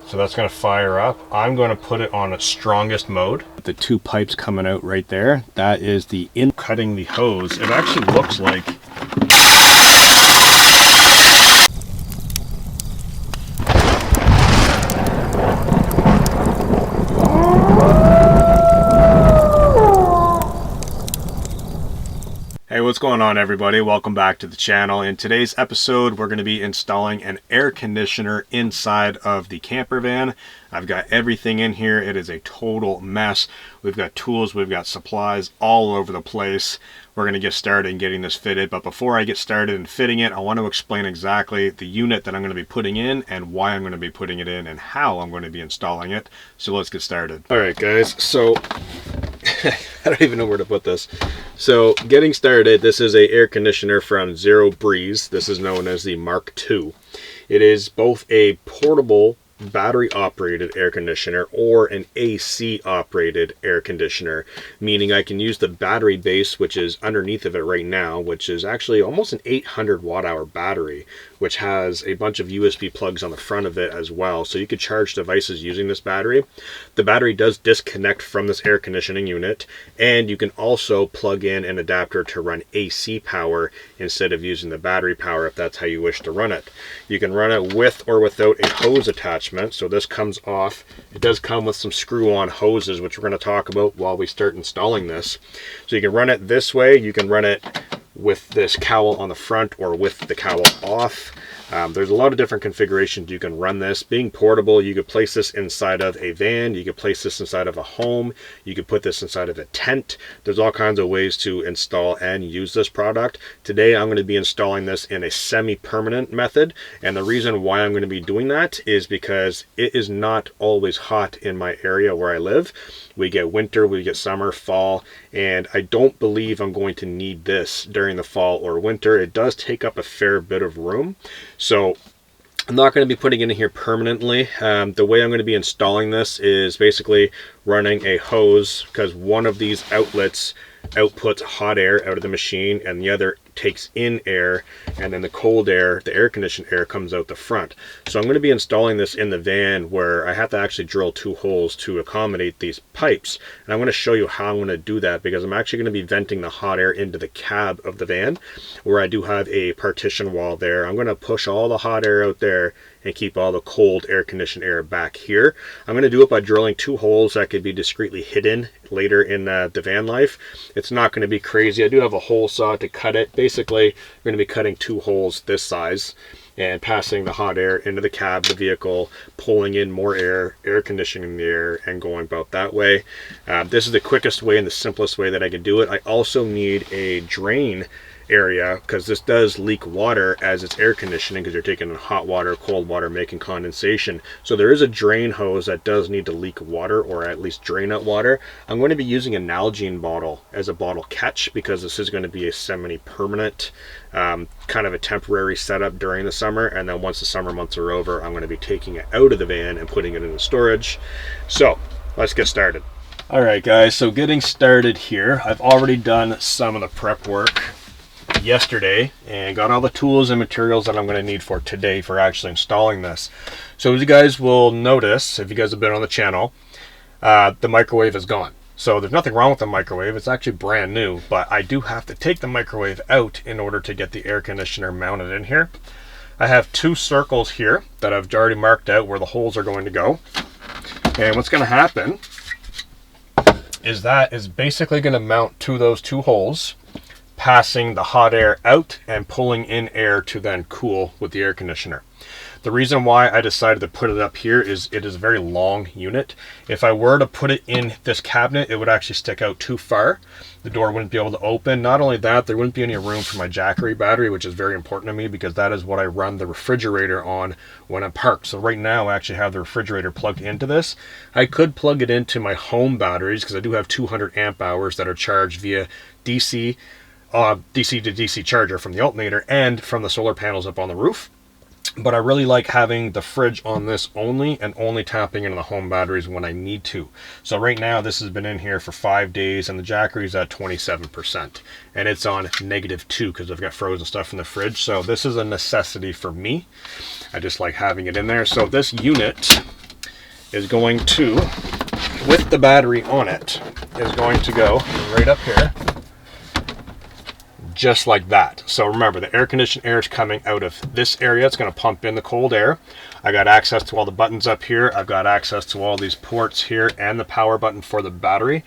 So that's going to fire up. I'm going to put it on its strongest mode. The two pipes coming out right there, that is the in cutting the hose. It actually looks like Hey, what's going on everybody? Welcome back to the channel. In today's episode, we're going to be installing an air conditioner inside of the camper van. I've got everything in here. It is a total mess. We've got tools, we've got supplies all over the place. We're going to get started in getting this fitted, but before I get started in fitting it, I want to explain exactly the unit that I'm going to be putting in and why I'm going to be putting it in and how I'm going to be installing it. So let's get started. All right guys, so I don't even know where to put this. So getting started, this is a air conditioner from Zero Breeze. This is known as the Mark II. It is both a portable battery operated air conditioner or an AC operated air conditioner, meaning I can use the battery base, which is underneath of it right now, which is actually almost an 800 watt hour battery, which has a bunch of USB plugs on the front of it as well, so you could charge devices using this battery. The battery does disconnect from this air conditioning unit, and you can also plug in an adapter to run AC power instead of using the battery power if that's how you wish to run it. You can run it with or without a hose attachment. So this comes off. It does come with some screw-on hoses, which we're going to talk about while we start installing this. So you can run it this way. You can run it with this cowl on the front or with the cowl off. There's a lot of different configurations you can run this. Being portable, you could place this inside of a van, you could place this inside of a home, you could put this inside of a tent. There's all kinds of ways to install and use this product. Today I'm going to be installing this in a semi-permanent method, and the reason why I'm going to be doing that is because it is not always hot in my area where I live. We get winter, we get summer, fall, and I don't believe I'm going to need this during the fall or winter. It does take up a fair bit of room. So I'm not going to be putting it in here permanently. The way I'm going to be installing this is basically running a hose, because one of these outlets outputs hot air out of the machine and the other takes in air, and then the cold air, the air conditioned air, comes out the front. So I'm going to be installing this in the van where I have to actually drill two holes to accommodate these pipes, and I'm going to show you how I'm going to do that, because I'm actually going to be venting the hot air into the cab of the van where I do have a partition wall there. I'm going to push all the hot air out there and keep all the cold air conditioned air back here. I'm going to do it by drilling two holes that could be discreetly hidden later in the van life. It's not going to be crazy. I do have a hole saw to cut it. Basically, I'm going to be cutting two holes this size and passing the hot air into the cab of the vehicle, pulling in more air conditioning the air, and going about that way. This is the quickest way and the simplest way that I can do it. I also need a drain area, because this does leak water as it's air conditioning, because you're taking in hot water, cold water, making condensation. So there is a drain hose that does need to leak water, or at least drain out water. I'm going to be using a Nalgene bottle as a bottle catch, because this is going to be a semi-permanent kind of a temporary setup during the summer, and then once the summer months are over, I'm going to be taking it out of the van and putting it into storage. So let's get started. All right guys, so getting started here, I've already done some of the prep work yesterday and got all the tools and materials that I'm going to need for today for actually installing this. So as you guys will notice, if you guys have been on the channel, the microwave is gone. So there's nothing wrong with the microwave, it's actually brand new, but I do have to take the microwave out in order to get the air conditioner mounted in here. I have two circles here that I've already marked out where the holes are going to go, and what's going to happen is that is basically going to mount to those two holes, passing the hot air out and pulling in air to then cool with the air conditioner. The reason why I decided to put it up here is it is a very long unit. If I were to put it in this cabinet, it would actually stick out too far. The door wouldn't be able to open. Not only that, there wouldn't be any room for my Jackery battery, which is very important to me because that is what I run the refrigerator on when I'm parked. So right now I actually have the refrigerator plugged into this. I could plug it into my home batteries because I do have 200 amp hours that are charged via DC to DC charger from the alternator and from the solar panels up on the roof. But I really like having the fridge on this only and only tapping into the home batteries when I need to. So right now this has been in here for 5 days and the Jackery's at 27% and it's on -2 because I've got frozen stuff in the fridge. So this is a necessity for me. I just like having it in there. So this unit is going to, with the battery on it, is going to go right up here, just like that. So remember, the air conditioned air is coming out of this area. It's going to pump in the cold air. I got access to all the buttons up here. I've got access to all these ports here and the power button for the battery.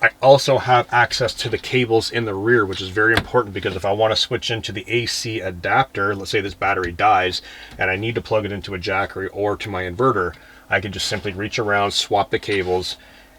I also have access to the cables in the rear, which is very important because if I want to switch into the AC adapter, let's say this battery dies and I need to plug it into a Jackery or to my inverter, I can just simply reach around, swap the cables,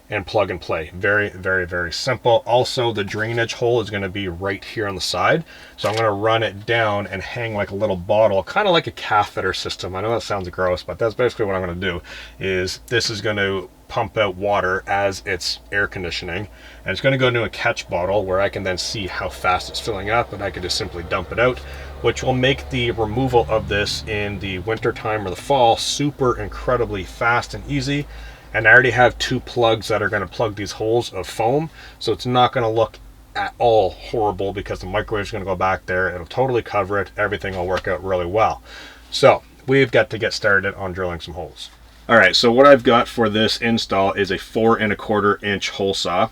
and plug and play. Very, very, very simple. Also, the drainage hole is going to be right here on the side. So I'm going to run it down and hang like a little bottle, kind of like a catheter system. I know that sounds gross, but that's basically what I'm going to do. Is this is going to pump out water as it's air conditioning, and it's going to go into a catch bottle where I can then see how fast it's filling up, and I can just simply dump it out, which will make the removal of this in the winter time or the fall super incredibly fast and easy. And I already have 2 plugs that are going to plug these holes of foam, so it's not going to look at all horrible because the microwave is going to go back there. It'll totally cover it. Everything will work out really well. So we've got to get started on drilling some holes. All right, so what I've got for this install is a 4 1/4 inch hole saw,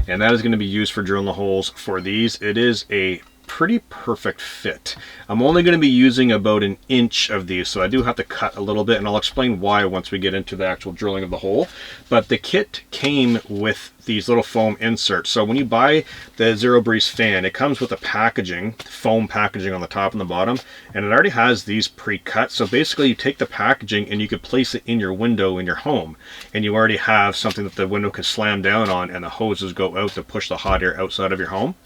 and that is going to be used for drilling the holes for these. It is a pretty perfect fit. I'm only going to be using about 1 inch of these, so I do have to cut a little bit, and I'll explain why once we get into the actual drilling of the hole. But the kit came with these little foam inserts. So when you buy the Zero Breeze fan, it comes with a packaging, foam packaging on the top and the bottom, and it already has these pre-cut. So basically you take the packaging and you could place it in your window in your home, and you already have something that the window can slam down on and the hoses go out to push the hot air outside of your home.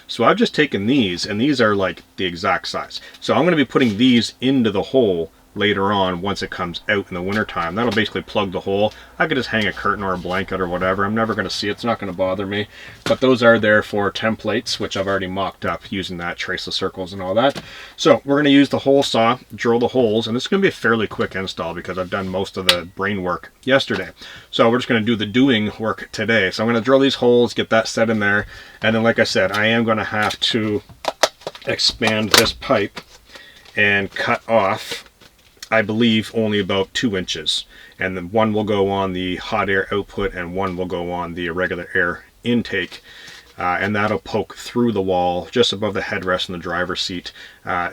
So I've just taken these, and these are like the exact size. So I'm going to be putting these into the hole later on once it comes out in the winter time. That'll basically plug the hole. I could just hang a curtain or a blanket or whatever. I'm never going to see it. It's not going to bother me. But those are there for templates, which I've already mocked up using that, trace the circles and all that. So we're going to use the hole saw, drill the holes, and this is going to be a fairly quick install because I've done most of the brain work yesterday. So we're just going to do the doing work today. So I'm going to drill these holes, get that set in there, and then like I said, I am going to have to expand this pipe and cut off, I believe, only about 2 inches, and then one will go on the hot air output and one will go on the regular air intake, and that'll poke through the wall just above the headrest in the driver's seat,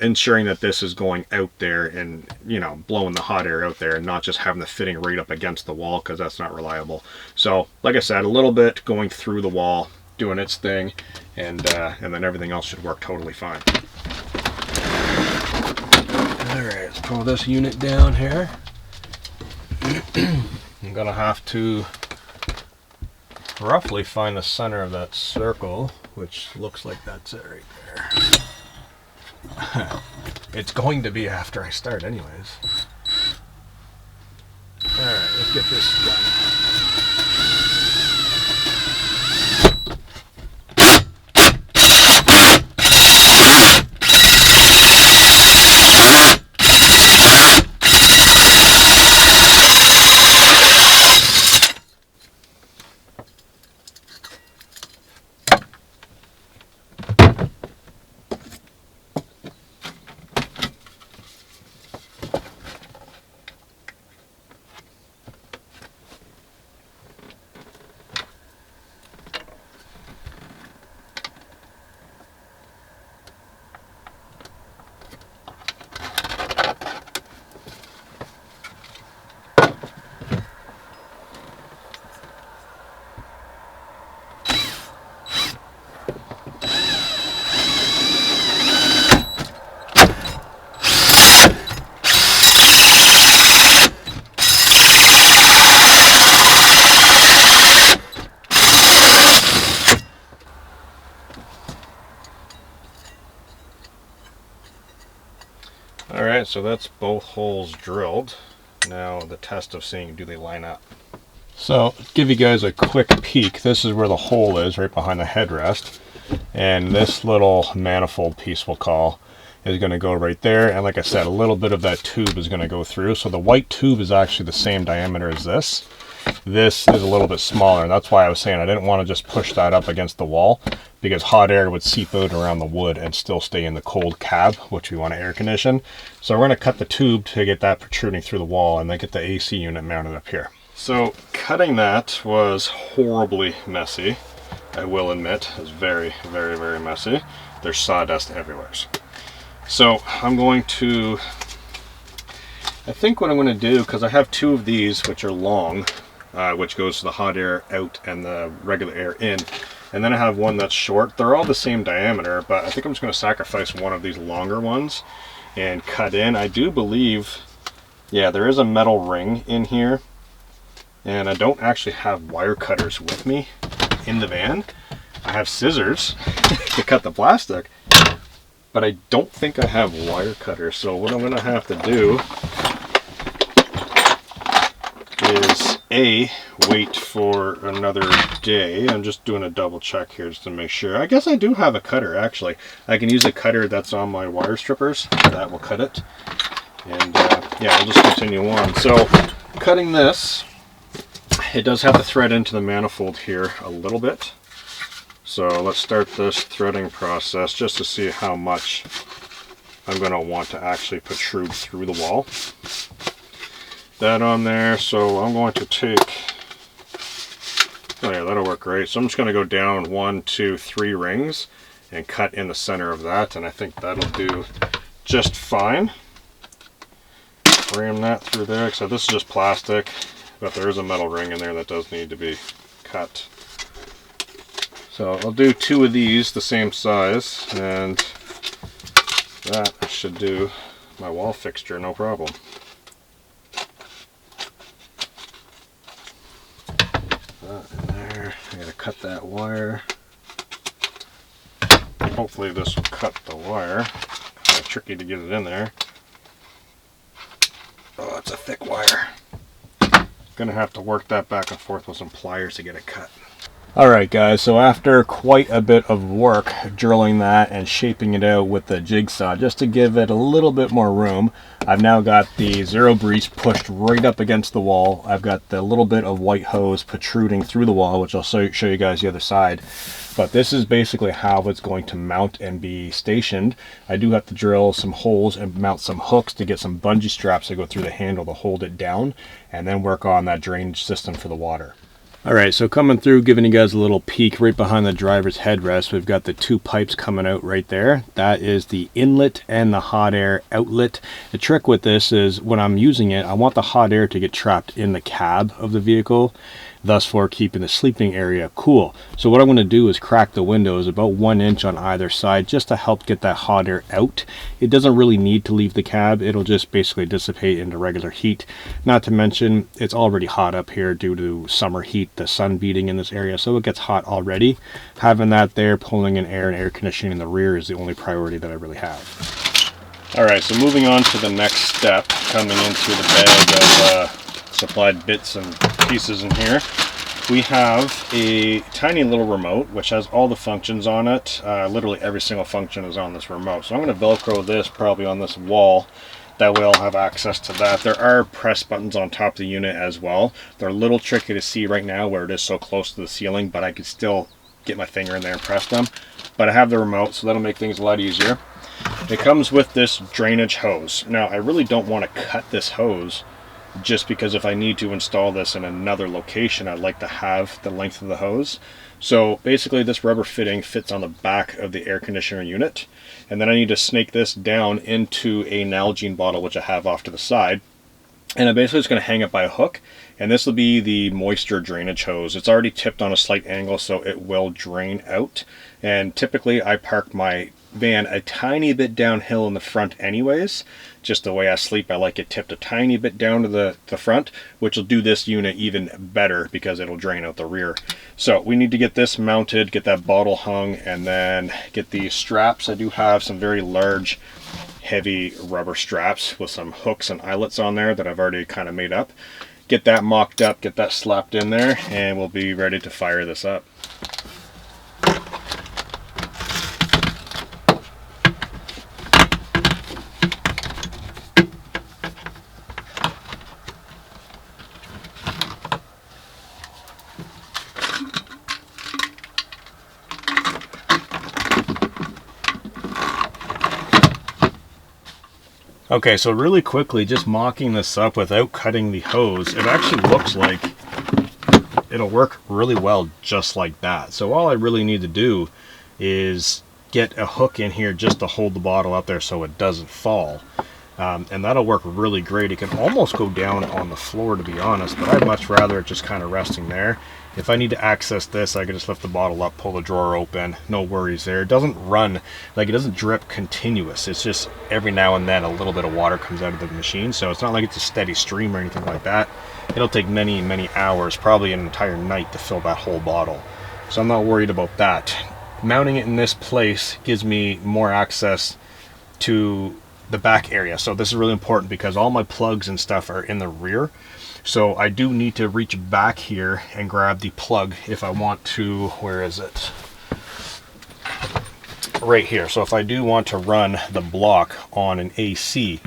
ensuring that this is going out there and, you know, blowing the hot air out there and not just having the fitting right up against the wall, because that's not reliable. So like I said, a little bit going through the wall, doing its thing, and then everything else should work totally fine. Alright, let's pull this unit down here. I'm gonna have to roughly find the center of that circle, which looks like that's it right there. It's going to be after I start anyways. Alright, let's get this done. Alright, so that's both holes drilled. Now the test of seeing, do they line up? So, give you guys a quick peek. This is where the hole is, right behind the headrest. And this little manifold piece, we'll call, is going to go right there. And like I said, a little bit of that tube is going to go through. So the white tube is actually the same diameter as this. This is a little bit smaller, and that's why I was saying I didn't want to just push that up against the wall, because hot air would seep out around the wood and still stay in the cold cab, which we want to air condition. So we're going to cut the tube to get that protruding through the wall and then get the AC unit mounted up here. So cutting that was horribly messy. I will admit, it was very, very, very messy. There's sawdust everywhere. So I'm going to, I think what I'm going to do, because I have two of these which are long, which goes to the hot air out and the regular air in. And then I have one that's short. They're all the same diameter, but I think I'm just going to sacrifice one of these longer ones and cut in. I do believe, yeah, there is a metal ring in here. And I don't actually have wire cutters with me in the van. I have scissors to cut the plastic, but I don't think I have wire cutters. So what I'm going to have to do is wait for another day. I'm just doing a double check here just to make sure. I guess I do have a cutter actually. I can use a cutter that's on my wire strippers. That will cut it. And yeah, I'll just continue on. So cutting this, it does have to thread into the manifold here a little bit. So let's start this threading process just to see how much I'm going to want to actually protrude through the wall. That on there, so I'm going to take, oh yeah, that'll work great. So I'm just going to go down 1, 2, 3 rings and cut in the center of that, and I think that'll do just fine. Ram that through there, so this is just plastic. But there is a metal ring in there that does need to be cut. So I'll do 2 of these the same size, and that should do my wall fixture no problem. That in there. I gotta cut that wire. Hopefully this will cut the wire. Kind of tricky to get it in there. Oh, it's a thick wire. Gonna have to work that back and forth with some pliers to get it cut. Alright guys, so after quite a bit of work drilling that and shaping it out with the jigsaw just to give it a little bit more room, I've now got the Zero Breeze pushed right up against the wall. I've got the little bit of white hose protruding through the wall, which I'll show you guys the other side. But this is basically how it's going to mount and be stationed. I do have to drill some holes and mount some hooks to get some bungee straps to go through the handle to hold it down, and then work on that drainage system for the water. Alright, so coming through, giving you guys a little peek right behind the driver's headrest, we've got the 2 pipes coming out right there. That is the inlet and the hot air outlet. The trick with this is when I'm using it, I want the hot air to get trapped in the cab of the vehicle, thus for keeping the sleeping area cool. So what I'm going to do is crack the windows about 1 inch on either side just to help get that hot air out. It doesn't really need to leave the cab. It'll just basically dissipate into regular heat. Not to mention it's already hot up here due to summer heat, the sun beating in this area, so it gets hot already. Having that there pulling in air and air conditioning in the rear is the only priority that I really have. Alright, so moving on to the next step, coming into the bag of supplied bits and pieces in here. We have a tiny little remote which has all the functions on it. Literally every single function is on this remote. So I'm going to Velcro this probably on this wall. That way I'll have access to that. There are press buttons on top of the unit as well. They're a little tricky to see right now where it is so close to the ceiling, but I could still get my finger in there and press them. But I have the remote, so that'll make things a lot easier. It comes with this drainage hose. Now I really don't want to cut this hose, just because if I need to install this in another location, I'd like to have the length of the hose. So basically this rubber fitting fits on the back of the air conditioner unit, and then I need to snake this down into a Nalgene bottle which I have off to the side, and I'm basically just going to hang it by a hook, and this will be the moisture drainage hose. It's already tipped on a slight angle so it will drain out, and typically I park my van a tiny bit downhill in the front anyways. Just the way I sleep, I like it tipped a tiny bit down to the front, which will do this unit even better because it'll drain out the rear. So we need to get this mounted, get that bottle hung, and then get these straps. I do have some very large heavy rubber straps with some hooks and eyelets on there that I've already kind of made up. Get that mocked up, get that slapped in there, and we'll be ready to fire this up. Okay, so really quickly, just mocking this up without cutting the hose, it actually looks like it'll work really well just like that. So all I really need to do is get a hook in here just to hold the bottle up there so it doesn't fall. And that'll work really great. It can almost go down on the floor, to be honest, but I'd much rather it just kind of resting there. If I need to access this, I can just lift the bottle up, pull the drawer open, no worries there. It doesn't run, like it doesn't drip continuous. It's just every now and then a little bit of water comes out of the machine, so it's not like it's a steady stream or anything like that. It'll take many, many hours, probably an entire night, to fill that whole bottle. So I'm not worried about that. Mounting it in this place gives me more access to the back area. So this is really important because all my plugs and stuff are in the rear. So I do need to reach back here and grab the plug if I want to, where is it? Right here. So if I do want to run the block on an AC,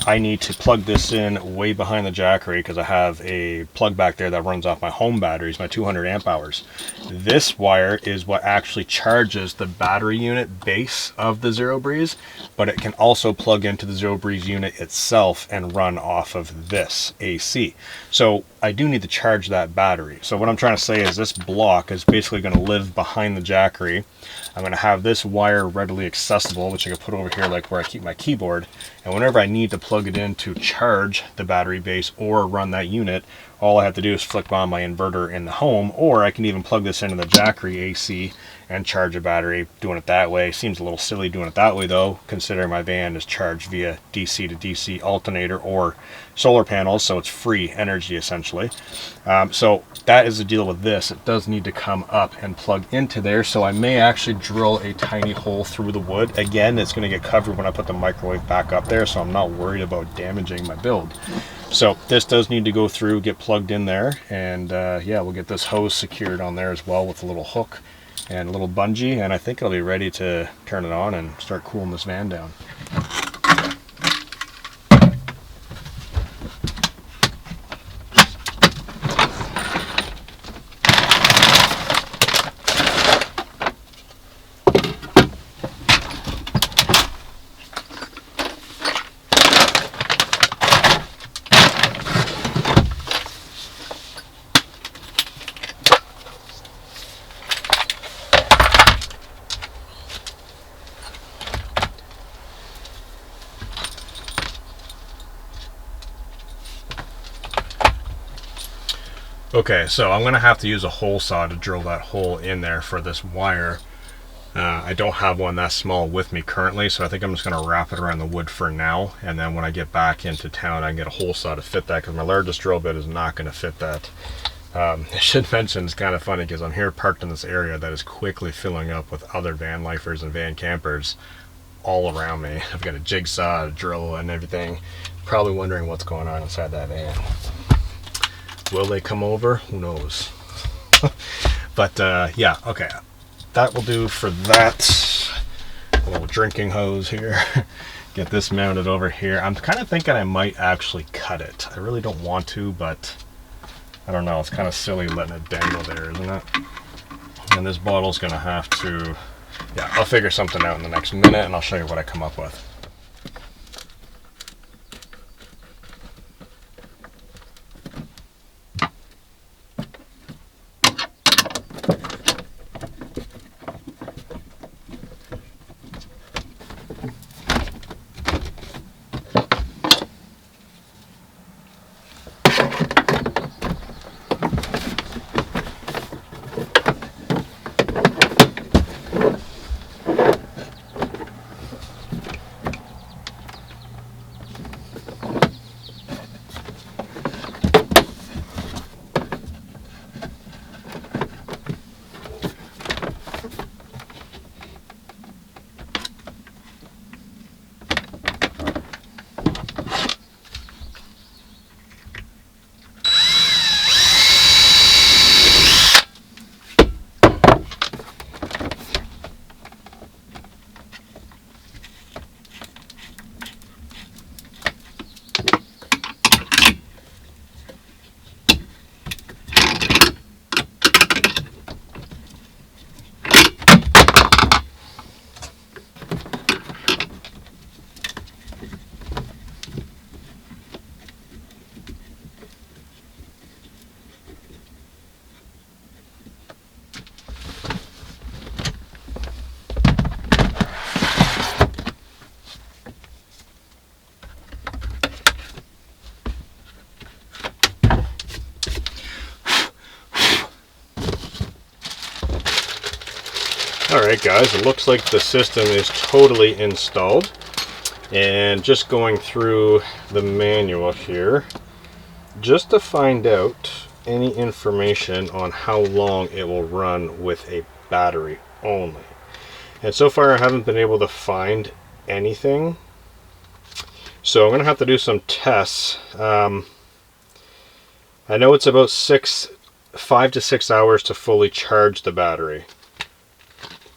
I need to plug this in way behind the Jackery because I have a plug back there that runs off my home batteries, my 200 amp hours. This wire is what actually charges the battery unit base of the Zero Breeze, but it can also plug into the Zero Breeze unit itself and run off of this AC. So I do need to charge that battery. So what I'm trying to say is this block is basically going to live behind the Jackery. I'm going to have this wire readily accessible, which I can put over here like where I keep my keyboard, and whenever I need to plug it in to charge the battery base or run that unit, all I have to do is flick on my inverter in the home, or I can even plug this into the Jackery AC and charge a battery. Doing it that way seems a little silly doing it that way though, considering my van is charged via DC to DC alternator or solar panels, so it's free energy essentially. So that is the deal with this. It does need to come up and plug into there, so I may actually drill a tiny hole through the wood. Again, it's going to get covered when I put the microwave back up there, so I'm not worried about damaging my build. So this does need to go through, get plugged in there, and yeah, we'll get this hose secured on there as well with a little hook and a little bungee, and I think I'll be ready to turn it on and start cooling this van down. Okay, so I'm going to have to use a hole saw to drill that hole in there for this wire. I don't have one that small with me currently, so I think I'm just going to wrap it around the wood for now, and then when I get back into town I can get a hole saw to fit that, because my largest drill bit is not going to fit that. I should mention, it's kind of funny because I'm here parked in this area that is quickly filling up with other van lifers and van campers all around me. I've got a jigsaw, a drill and everything. Probably wondering what's going on inside that van. Will they come over? Who knows? But yeah, okay. That will do for that. A little drinking hose here. Get this mounted over here. I'm kind of thinking I might actually cut it. I really don't want to, but I don't know. It's kind of silly letting it dangle there, isn't it? And this bottle's going to have to... Yeah, I'll figure something out in the next minute and I'll show you what I come up with. All right, guys, it looks like the system is totally installed. And just going through the manual here, just to find out any information on how long it will run with a battery only. And so far I haven't been able to find anything. So I'm going to have to do some tests. I know it's about 5 to 6 hours to fully charge the battery,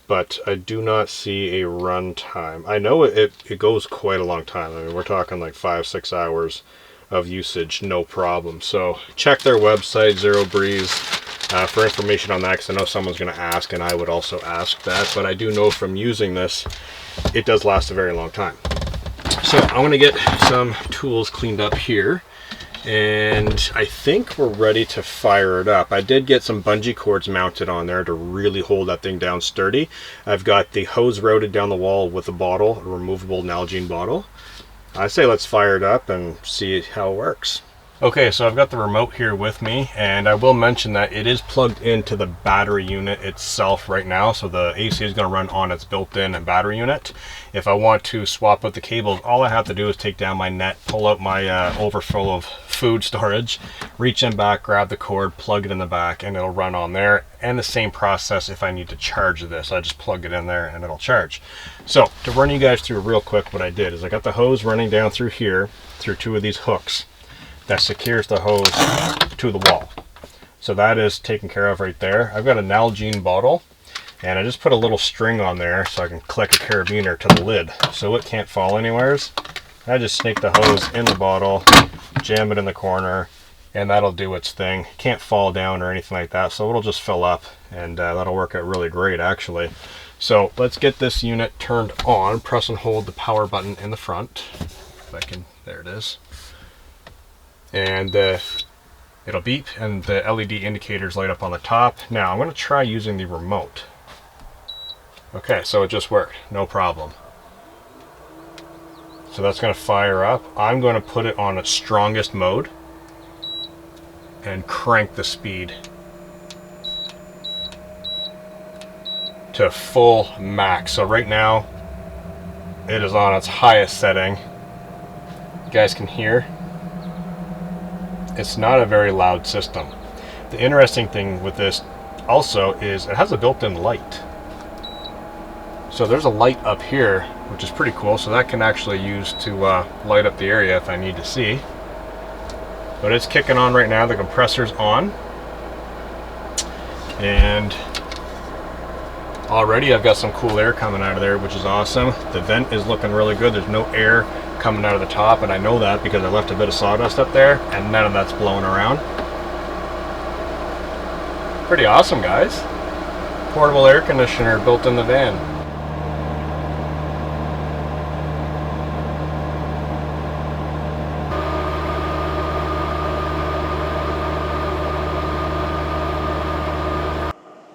but I do not see a run time. I know it goes quite a long time. I mean, we're talking like 5-6 hours of usage, no problem. So check their website, Zero Breeze, for information on that, because I know someone's going to ask, and I would also ask that. But I do know from using this, it does last a very long time. So I'm going to get some tools cleaned up here, and I think we're ready to fire it up. I did get some bungee cords mounted on there to really hold that thing down sturdy. I've got the hose routed down the wall with a bottle, a removable Nalgene bottle. I say let's fire it up and see how it works. Okay, so I've got the remote here with me, and I will mention that it is plugged into the battery unit itself right now, so the AC is going to run on its built-in battery unit. If I want to swap out the cables, all I have to do is take down my net, pull out my overflow of food storage, reach in back, grab the cord, plug it in the back, and it'll run on there. And the same process if I need to charge this. I just plug it in there and it'll charge. So to run you guys through real quick, what I did is I got the hose running down through here, through 2 of these hooks that secures the hose to the wall. So that is taken care of right there. I've got a Nalgene bottle, and I just put a little string on there so I can click a carabiner to the lid so it can't fall anywheres. I just snake the hose in the bottle, jam it in the corner, and that'll do its thing. Can't fall down or anything like that, so it'll just fill up, and that'll work out really great actually. So let's get this unit turned on. Press and hold the power button in the front. If I can, there it is. And it'll beep and the LED indicators light up on the top. Now I'm going to try using the remote. Okay, so it just worked, no problem. So that's going to fire up. I'm going to put it on its strongest mode and crank the speed to full max. So right now it is on its highest setting. You guys can hear. It's not a very loud system. The interesting thing with this also is it has a built-in light. So there's a light up here, which is pretty cool. So that can actually use to light up the area if I need to see. But it's kicking on right now. The compressor's on. And already I've got some cool air coming out of there, which is awesome. The vent is looking really good. There's no air coming out of the top, and I know that because I left a bit of sawdust up there and none of that's blowing around. Pretty awesome, guys. Portable air conditioner built in the van.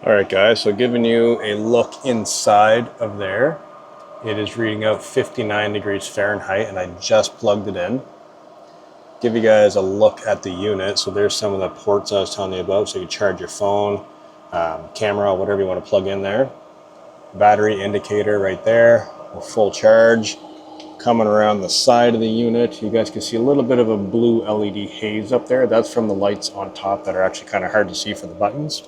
Alright guys, so giving you a look inside of there. It is reading out 59 degrees Fahrenheit, and I just plugged it in. Give you guys a look at the unit. So there's some of the ports I was telling you about, so you can charge your phone, camera, whatever you want to plug in there. Battery indicator right there, a full charge. Coming around the side of the unit, you guys can see a little bit of a blue LED haze up there. That's from the lights on top that are actually kind of hard to see for the buttons.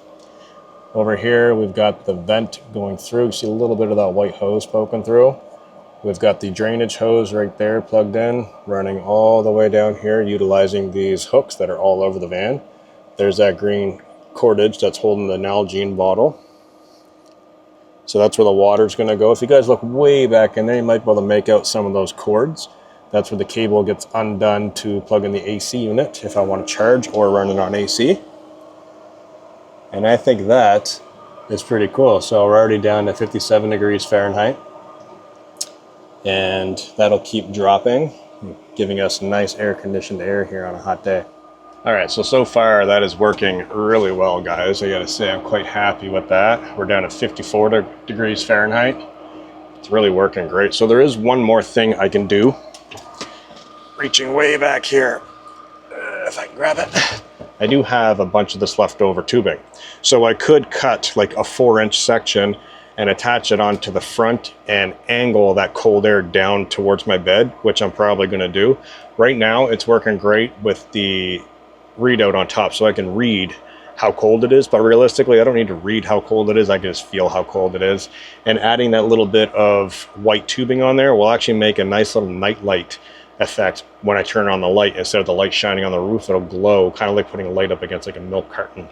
Over here, we've got the vent going through. You see a little bit of that white hose poking through. We've got the drainage hose right there plugged in, running all the way down here, utilizing these hooks that are all over the van. There's that green cordage that's holding the Nalgene bottle. So that's where the water's going to go. If you guys look way back in there, you might be able to make out some of those cords. That's where the cable gets undone to plug in the AC unit if I want to charge or run it on AC. And I think that is pretty cool. So we're already down to 57 degrees Fahrenheit. And that'll keep dropping, giving us nice air-conditioned air here on a hot day. All right, so far that is working really well, guys. I gotta say I'm quite happy with that. We're down at 54 degrees Fahrenheit. It's really working great. So there is one more thing I can do. Reaching way back here, if I can grab it. I do have a bunch of this leftover tubing. So I could cut like a 4-inch section and attach it onto the front and angle that cold air down towards my bed, which I'm probably going to do. Right now it's working great with the readout on top, so I can read how cold it is, but realistically I don't need to read how cold it is, I can just feel how cold it is. And adding that little bit of white tubing on there will actually make a nice little night light effect. When I turn on the light, instead of the light shining on the roof, it'll glow, kind of like putting a light up against like a milk carton.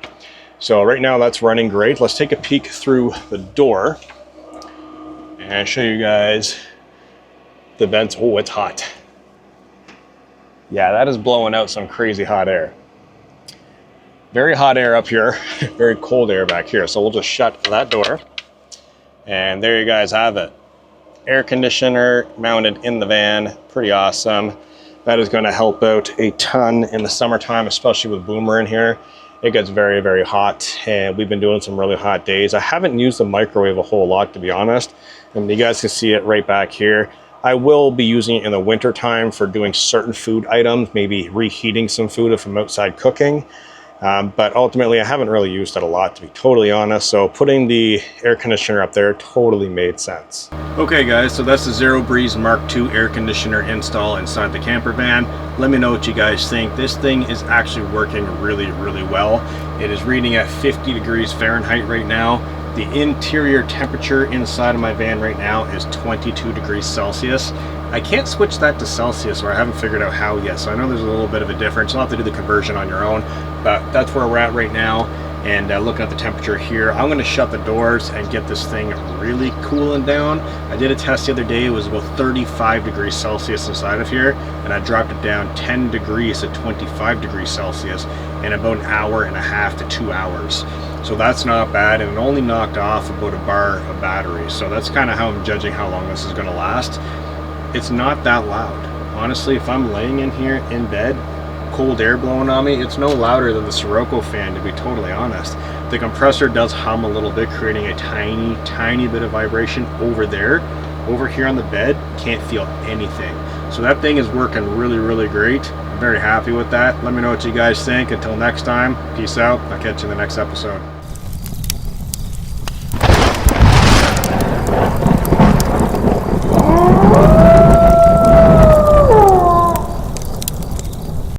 So right now that's running great. Let's take a peek through the door and show you guys the vents. Oh, it's hot. Yeah, that is blowing out some crazy hot air. Very hot air up here, very cold air back here. So we'll just shut that door. And there you guys have it. Air conditioner mounted in the van, pretty awesome. That is gonna help out a ton in the summertime, especially with Boomer in here. It gets very, very hot, and we've been doing some really hot days. I haven't used the microwave a whole lot, to be honest. And you guys can see it right back here. I will be using it in the winter time for doing certain food items, maybe reheating some food if I'm outside cooking. But ultimately I haven't really used it a lot, to be totally honest. So putting the air conditioner up there totally made sense. Okay guys, so that's the Zero Breeze Mark II air conditioner install inside the camper van. Let me know what you guys think. This thing is actually working really, really well. It is reading at 50 degrees Fahrenheit right now. The interior temperature inside of my van right now is 22 degrees Celsius. I can't switch that to Celsius, or I haven't figured out how yet, so I know there's a little bit of a difference. You'll have to do the conversion on your own, but that's where we're at right now. And looking at the temperature here, I'm going to shut the doors and get this thing really cooling down. I did a test the other day. It was about 35 degrees Celsius inside of here, and I dropped it down 10 degrees to 25 degrees Celsius in about an hour and a half to 2 hours. So that's not bad, and it only knocked off about a bar of battery. So that's kind of how I'm judging how long this is going to last. It's not that loud. Honestly, if I'm laying in here in bed, cold air blowing on me, it's no louder than the Sirocco fan, to be totally honest. The compressor does hum a little bit, creating a tiny bit of vibration over there. Over here on the bed, can't feel anything. So that thing is working really, really great. I'm very happy with that. Let me know what you guys think. Until next time, peace out. I'll catch you in the next episode.